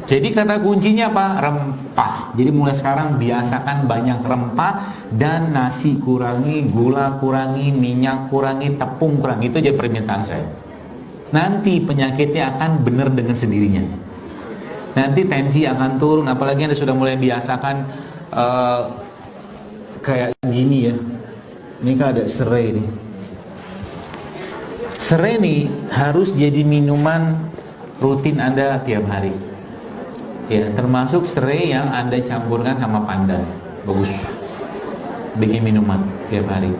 Jadi kata kuncinya apa? Rempah. Jadi mulai sekarang biasakan banyak rempah, dan nasi kurangi, gula kurangi, minyak kurangi, tepung kurangi. Itu aja permintaan saya. Nanti penyakitnya akan benar dengan sendirinya. Nanti tensi akan turun, apalagi Anda sudah mulai biasakan kayak gini ya. Ini kan ada serai nih. Serai nih harus jadi minuman rutin Anda tiap hari. Ya, termasuk serai yang Anda campurkan sama pandan. Bagus. Bikin minuman tiap hari.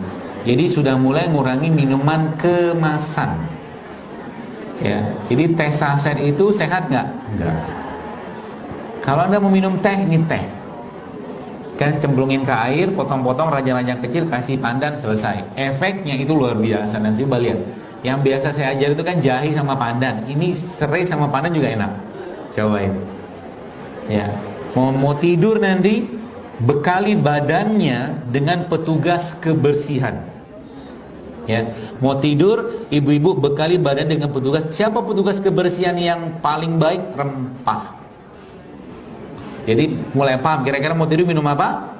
Jadi sudah mulai ngurangi minuman kemasan. Ya, jadi teh saset itu sehat nggak? Enggak. Kalau Anda mau minum teh, ini teh. Kan cemplungin ke air, potong-potong rajang-rajang kecil, kasih pandan, selesai. Efeknya itu luar biasa. Nanti coba lihat. Yang biasa saya ajar itu kan jahe sama pandan. Ini serai sama pandan juga enak. Cobain. Ya, mau tidur nanti bekali badannya dengan petugas kebersihan. Ya, mau tidur ibu-ibu bekali badan dengan petugas. Siapa petugas kebersihan yang paling baik? Rempah. Jadi mulai paham kira-kira mau tidur minum apa?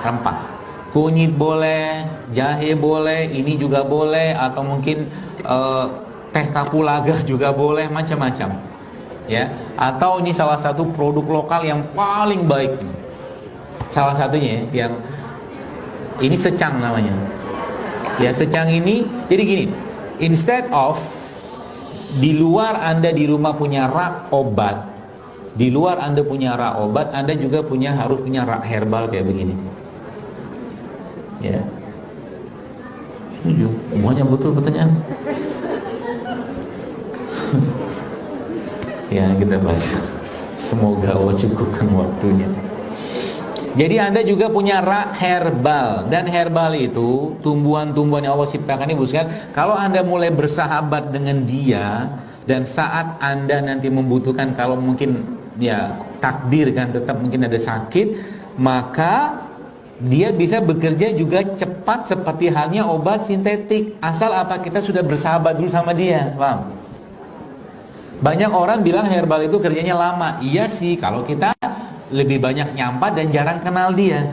Rempah. Kunyit boleh, jahe boleh, ini juga boleh, atau mungkin teh kapulaga juga boleh, macam-macam. Ya, atau ini salah satu produk lokal yang paling baik. Salah satunya yang ini secang namanya. Ya, secang ini jadi gini, instead of di luar Anda di rumah punya rak obat, di luar Anda punya rak obat, Anda juga harus punya rak herbal kayak begini. Ya. Setuju? Semuanya betul pertanyaan. Ya, kita baca. Semoga Allah cukupkan waktunya. Jadi Anda juga punya rak herbal. Dan herbal itu tumbuhan-tumbuhan yang Allah ciptakan ini, kalau Anda mulai bersahabat dengan dia, dan saat Anda nanti membutuhkan, kalau mungkin ya takdir kan tetap mungkin ada sakit, maka dia bisa bekerja juga cepat seperti halnya obat sintetik. Asal apa? Kita sudah bersahabat dulu sama dia. Paham? Banyak orang bilang herbal itu kerjanya lama. Iya sih, kalau kita lebih banyak nyampah dan jarang kenal dia.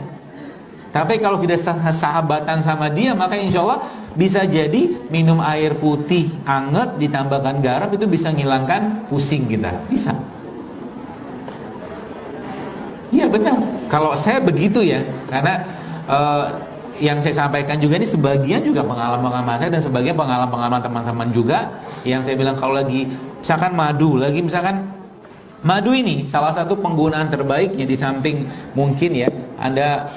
Tapi kalau kita sahabatan sama dia, maka insya Allah bisa jadi minum air putih anget ditambahkan garam itu bisa ngilangkan pusing kita. Bisa. Iya benar. Kalau saya begitu ya, karena yang saya sampaikan juga ini sebagian juga pengalaman-pengalaman saya dan sebagian pengalaman-pengalaman teman-teman juga, yang saya bilang kalau lagi misalkan madu ini salah satu penggunaan terbaiknya, di samping mungkin ya Anda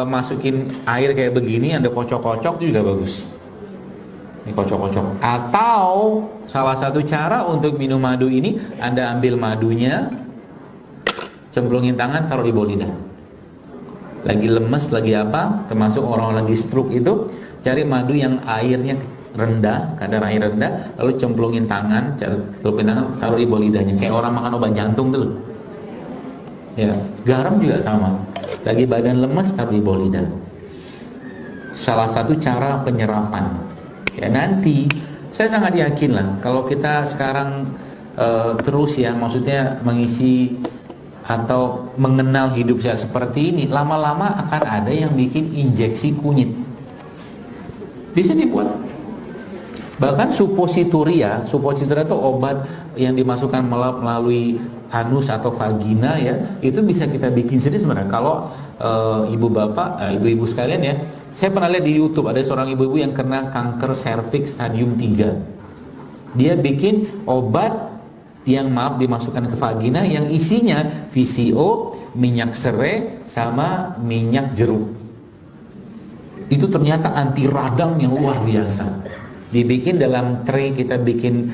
masukin air kayak begini, Anda kocok-kocok itu juga bagus. Ini kocok-kocok. Atau salah satu cara untuk minum madu ini, Anda ambil madunya, cemplungin tangan, taruh di bawah lidah. Lagi lemes, lagi apa, termasuk orang lagi stroke itu, cari madu yang airnya rendah, kadar air rendah, lalu cemplungin tangan, taruh di bawah lidahnya, kayak orang makan obat jantung tuh. Ya, garam juga sama. Lagi badan lemes, taruh di bawah lidah. Salah satu cara penyerapan. Ya, nanti saya sangat yakin lah kalau kita sekarang terus ya, maksudnya mengisi atau mengenal hidup saya seperti ini, lama-lama akan ada yang bikin injeksi kunyit. Bisa dibuat. Bahkan supositoria itu obat yang dimasukkan melalui anus atau vagina ya, itu bisa kita bikin sendiri sebenarnya. Kalau ibu-ibu sekalian ya, saya pernah lihat di YouTube ada seorang ibu-ibu yang kena kanker serviks stadium 3. Dia bikin obat yang dimasukkan ke vagina yang isinya VCO, minyak serai, sama minyak jeruk. Itu ternyata anti radang yang luar biasa. Dibikin dalam tray, kita bikin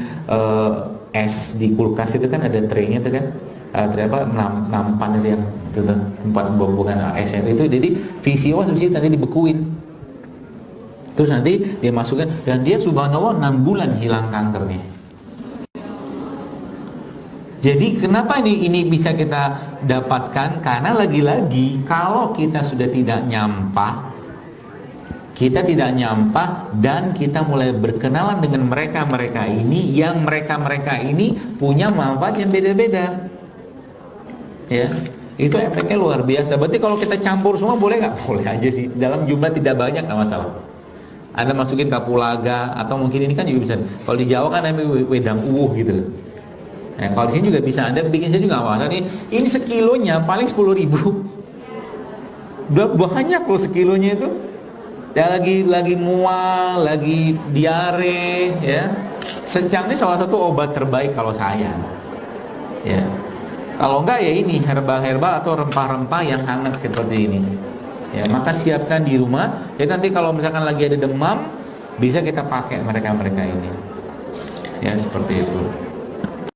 es di kulkas itu kan ada traynya itu kan, ternyata nampan itu yang tempat pembuangan esnya itu. Jadi VCO nanti dibekuin, terus nanti dia masukkan, dan dia subhanallah 6 bulan hilang kankernya. Jadi kenapa ini bisa kita dapatkan? Karena lagi-lagi kalau kita sudah tidak nyampah, dan kita mulai berkenalan dengan mereka ini, yang mereka ini punya manfaat yang beda-beda. ya, itu efeknya luar biasa. Berarti kalau kita campur semua boleh nggak? Boleh aja sih, dalam jumlah tidak banyak nggak masalah. Anda masukin kapulaga atau mungkin ini kan juga bisa. Kalau di Jawa kan namanya wedang uwuh gitu. Nah, kalau di sini juga bisa. Anda bikin saya juga nggak masalah. Ini sekilonya paling 10.000. Udah banyak loh sekilonya itu. Ya lagi mual, lagi diare, ya. Sencang ini salah satu obat terbaik kalau saya. Ya. Kalau enggak ya ini herbal-herbal atau rempah-rempah yang hangat seperti ini. Ya, maka siapkan di rumah. Jadi nanti kalau misalkan lagi ada demam, bisa kita pakai mereka-mereka ini. Ya, seperti itu.